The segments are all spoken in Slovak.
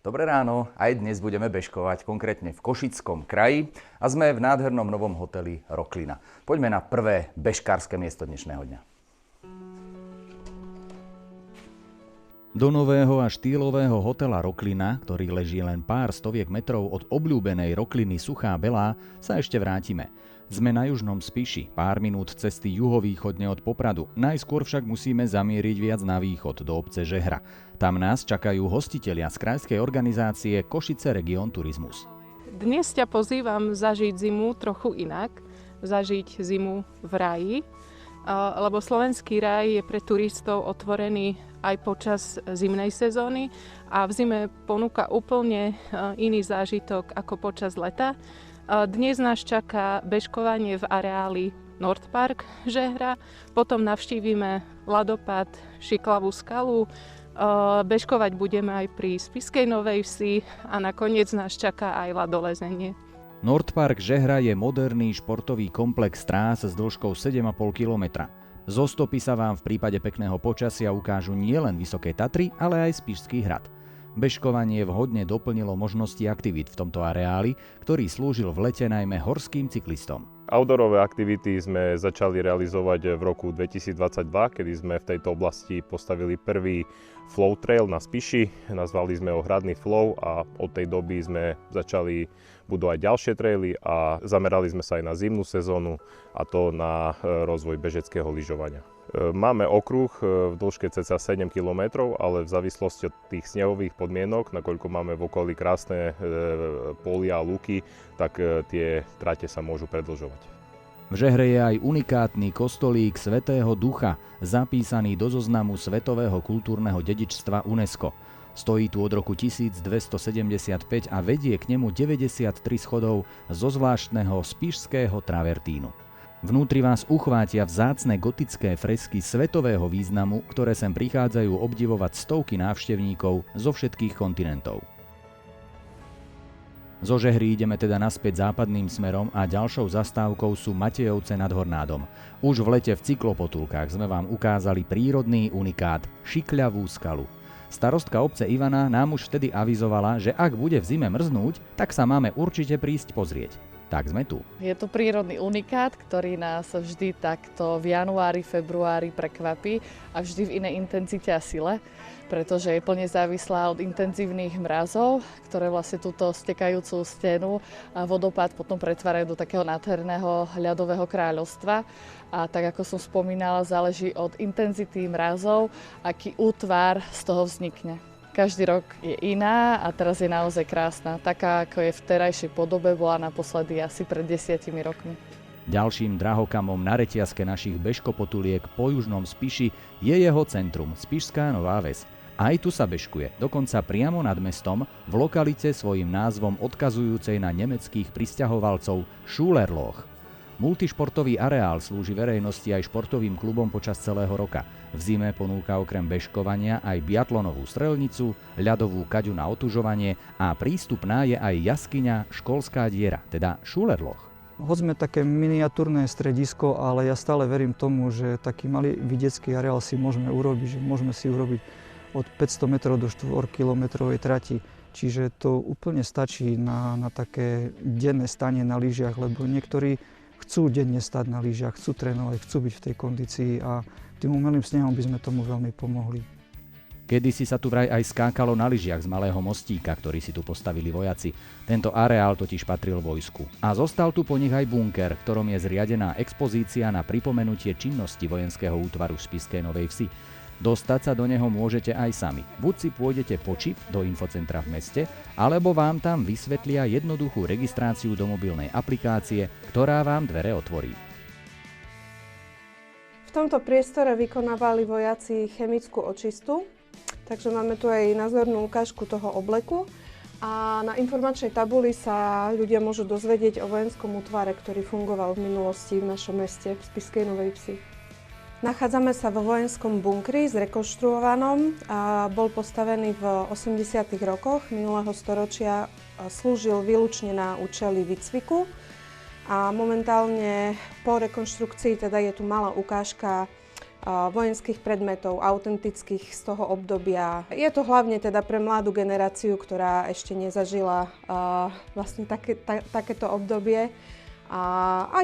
Dobré ráno, aj dnes budeme bežkovať, konkrétne v Košickom kraji a sme v nádhernom novom hoteli Roklina. Poďme na prvé bežkárske miesto dnešného dňa. Do nového a štýlového hotela Roklina, ktorý leží len pár stoviek metrov od obľúbenej Rokliny Suchá Belá, sa ešte vrátime. Sme na južnom Spiši, pár minút cesty juhovýchodne od Popradu. Najskôr však musíme zamieriť viac na východ, do obce Žehra. Tam nás čakajú hostitelia z krajskej organizácie Košice Region Turizmus. Dnes ťa pozývam zažiť zimu trochu inak, zažiť zimu v raji, lebo slovenský raj je pre turistov otvorený aj počas zimnej sezóny a v zime ponúka úplne iný zážitok ako počas leta. Dnes nás čaká bežkovanie v areáli Nordpark Žehra, potom navštívime ľadopád Šiklavú skalu, bežkovať budeme aj pri Spišskej Novej Vsi a nakoniec nás čaká aj ľadolezenie. Nordpark Žehra je moderný športový komplex trás s dĺžkou 7,5 kilometra. Zo stopy sa vám v prípade pekného počasia ukážu nielen Vysoké Tatry, ale aj Spišský hrad. Bežkovanie vhodne doplnilo možnosti aktivít v tomto areáli, ktorý slúžil v lete najmä horským cyklistom. Outdoorové aktivity sme začali realizovať v roku 2022, kedy sme v tejto oblasti postavili prvý flow trail na Spiši. Nazvali sme ho Hradný flow a od tej doby sme začali budovať ďalšie traily a zamerali sme sa aj na zimnú sezónu, a to na rozvoj bežeckého lyžovania. Máme okruh v dĺžke cca 7 km, ale v závislosti od tých snehových podmienok, nakoľko máme v okolí krásne polia a lúky, tak tie trate sa môžu predĺžovať. V Žehre je aj unikátny kostolík Svätého Ducha, zapísaný do zoznamu Svetového kultúrneho dedičstva UNESCO. Stojí tu od roku 1275 a vedie k nemu 93 schodov zo zvláštneho spišského travertínu. Vnútri vás uchvátia vzácne gotické fresky svetového významu, ktoré sem prichádzajú obdivovať stovky návštevníkov zo všetkých kontinentov. Zo Žehry ideme teda naspäť západným smerom a ďalšou zastávkou sú Matejovce nad Hornádom. Už v lete v cyklopotulkách sme vám ukázali prírodný unikát Šikľavú skalu. Starostka obce Ivana nám už vtedy avizovala, že ak bude v zime mrznúť, tak sa máme určite prísť pozrieť. Tak sme tu. Je to prírodný unikát, ktorý nás vždy takto v januári, februári prekvapí a vždy v inej intenzite a sile, pretože je plne závislá od intenzívnych mrazov, ktoré vlastne túto stekajúcu stenu a vodopád potom pretvárajú do takého nádherného ľadového kráľovstva. A tak ako som spomínala, záleží od intenzity mrazov, aký útvar z toho vznikne. Každý rok je iná a teraz je naozaj krásna. Taká, ako je v terajšej podobe, bola naposledy asi pred 10 rokmi. Ďalším drahokamom na reťazke našich bežkopotuliek po južnom Spiši je jeho centrum, Spišská Nová Ves. Aj tu sa bežkuje, dokonca priamo nad mestom, v lokalite svojím názvom odkazujúcej na nemeckých prisťahovalcov Schulerloch. Multišportový areál slúži verejnosti aj športovým klubom počas celého roka. V zime ponúka okrem bežkovania aj biatlonovú strelnicu, ľadovú kaďu na otužovanie a prístupná je aj jaskyňa Školská diera, teda Schulerloch. Hoď sme také miniatúrne stredisko, ale ja stále verím tomu, že taký malý vidiecký areál si môžeme urobiť, že môžeme si urobiť od 500 metrov do 4-kilometrovej trati. Čiže to úplne stačí na také denné stanie na lyžiach, lebo niektorí chcú denne stať na lyžiach, chcú trénovať, chcú byť v tej kondícii a tým umelým snehom by sme tomu veľmi pomohli. Kedysi sa tu vraj aj skákalo na lyžiach z malého mostíka, ktorý si tu postavili vojaci. Tento areál totiž patril vojsku. A zostal tu po nich aj bunker, v ktorom je zriadená expozícia na pripomenutie činnosti vojenského útvaru v Spišskej Novej Vsi. Dostať sa do neho môžete aj sami. Buď si pôjdete po čip do infocentra v meste, alebo vám tam vysvetlia jednoduchú registráciu do mobilnej aplikácie, ktorá vám dvere otvorí. V tomto priestore vykonávali vojaci chemickú očistu, takže máme tu aj názornú ukážku toho obleku a na informačnej tabuli sa ľudia môžu dozvedieť o vojenskom útvare, ktorý fungoval v minulosti v našom meste, v Spišskej Novej Vsi. Nachádzame sa vo vojenskom bunkri zrekonštruovanom. Bol postavený v 80. rokoch minulého storočia, slúžil výlučne na účely výcviku a momentálne po rekonštrukcii teda je tu malá ukážka vojenských predmetov, autentických z toho obdobia. Je to hlavne teda pre mladú generáciu, ktorá ešte nezažila vlastne takéto obdobie. A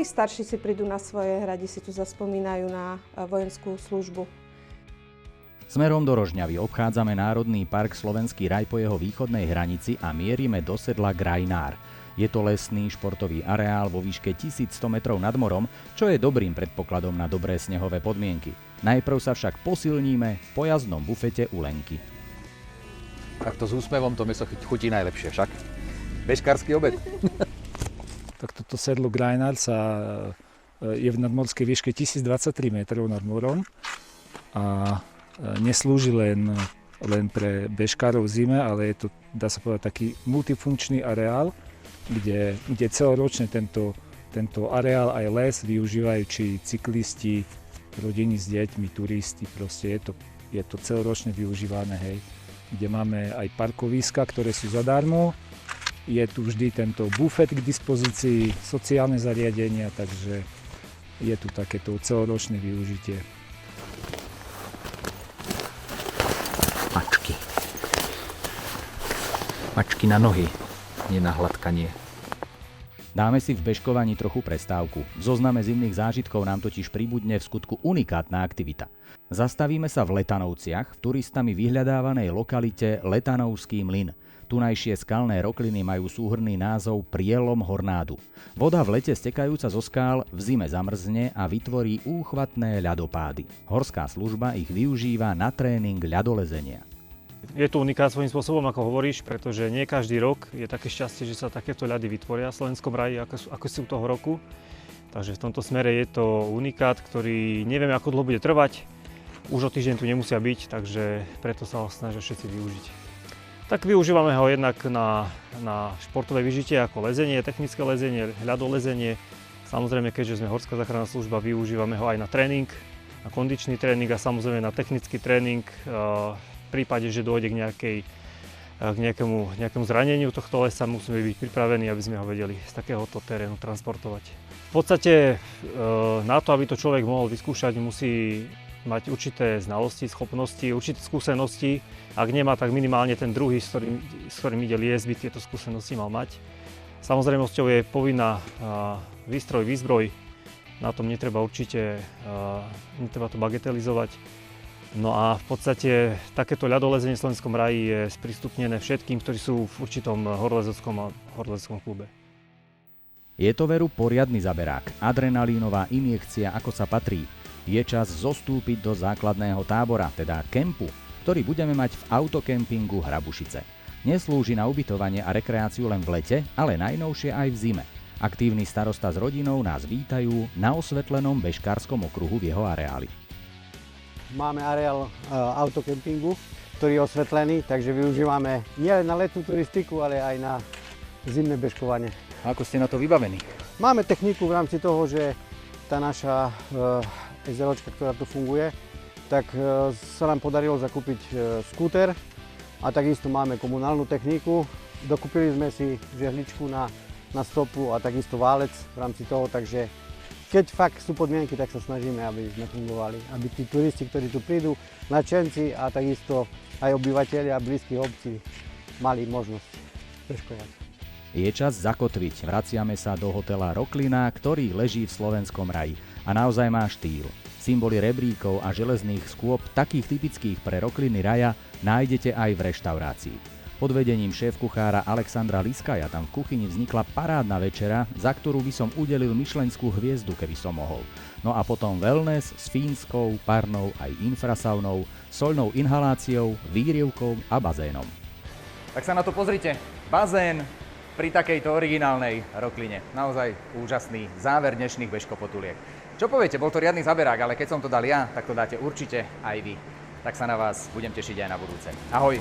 aj starší si prídu na svoje, radi si tu zaspomínajú na vojenskú službu. Smerom do Rožňavy obchádzame Národný park Slovenský raj po jeho východnej hranici a mierime do sedla Grajnár. Je to lesný športový areál vo výške 1100 metrov nad morom, čo je dobrým predpokladom na dobré snehové podmienky. Najprv sa však posilníme v pojazdnom bufete u Lenky. Takto s úsmevom to mäso chutí najlepšie však. Bežkársky obed. Tak toto sedlo Grajnár je v nadmorskej výške 1023 metrov nad morom a neslúži len pre bežkárov v zime, ale je to, dá sa povedať, taký multifunkčný areál, kde celoročne tento areál aj les využívajú či cyklisti, rodiny s deťmi, turisti, proste je to celoročne využívané, hej. Kde máme aj parkoviska, ktoré sú zadarmo, je tu vždy tento bufet k dispozícii, sociálne zariadenia, takže je tu takéto celoročné využitie. Mačky na nohy, nie na hladkanie. Dáme si v bežkovaní trochu prestávku. V zozname zimných zážitkov nám totiž pribudne v skutku unikátna aktivita. Zastavíme sa v Letanovciach, v turistami vyhľadávanej lokalite Letanovský mlyn. Tunajšie skalné rokliny majú súhrnný názov Prielom Hornádu. Voda v lete stekajúca zo skál v zime zamrzne a vytvorí úchvatné ľadopády. Horská služba ich využíva na tréning ľadolezenia. Je to unikát svojím spôsobom, ako hovoríš, pretože nie každý rok je také šťastie, že sa takéto ľady vytvoria v Slovenskom raji, ako sú toho roku. Takže v tomto smere je to unikát, ktorý nevieme, ako dlho bude trvať. Už o týždeň tu nemusia byť, takže preto sa ho snažia všetci využiť. Tak využívame ho jednak na športové vyžitie ako lezenie, technické lezenie, ľadolezenie. Samozrejme, keďže sme Horská záchranná služba, využívame ho aj na tréning, na kondičný tréning a samozrejme na technický tréning. V prípade, že dôjde k nejakému zraneniu tohto lesa, musíme byť pripravení, aby sme ho vedeli z takéhoto terénu transportovať. V podstate na to, aby to človek mohol vyskúšať, musí mať určité znalosti, schopnosti, určité skúsenosti. Ak nemá, tak minimálne ten druhý, s ktorým ide liesť, by tieto skúsenosti mal mať. Samozrejmosťou je povinná výstroj, výzbroj. Na tom netreba to bagatelizovať. No a v podstate takéto ľadolezenie v Slovenskom raji je sprístupnené všetkým, ktorí sú v určitom horolezeckom klube. Je to veru poriadny zaberák, adrenalínová injekcia, ako sa patrí. Je čas zostúpiť do základného tábora, teda kempu, ktorý budeme mať v autokempingu Hrabušice. Neslúži na ubytovanie a rekreáciu len v lete, ale najnovšie aj v zime. Aktívni starosta s rodinou nás vítajú na osvetlenom bežkárskom okruhu v jeho areáli. Máme areál autokempingu, ktorý je osvetlený, takže využívame nielen na letnú turistiku, ale aj na zimné bežkovanie. Ako ste na to vybavení? Máme techniku v rámci toho, že tá naša SROčka, ktorá tu funguje, tak sa nám podarilo zakúpiť skúter a takisto máme komunálnu techniku. Dokúpili sme si žehličku na stopu a takisto válec v rámci toho, takže keď fakt sú podmienky, tak sa snažíme, aby sme fungovali. Aby tí turisti, ktorí tu prídu, nadšenci a takisto aj obyvatelia blízkych obcí mali možnosť bežkovať. Je čas zakotviť. Vraciame sa do hotela Roklina, ktorý leží v Slovenskom raji. A naozaj má štýl. Symboly rebríkov a železných skôp, takých typických pre Rokliny raja, nájdete aj v reštaurácii. Pod vedením šéf-kuchára Alexandra Liskaja tam v kuchyni vznikla parádna večera, za ktorú by som udelil michelinskú hviezdu, keby som mohol. No a potom wellness s fínskou, parnou aj infrasaunou, soľnou inhaláciou, výrievkou a bazénom. Tak sa na to pozrite. Bazén pri takejto originálnej Rokline. Naozaj úžasný záver dnešných bežkopotuliek. Čo poviete, bol to riadny zaberák, ale keď som to dal ja, tak to dáte určite aj vy. Tak sa na vás budem tešiť aj na budúce. Ahoj!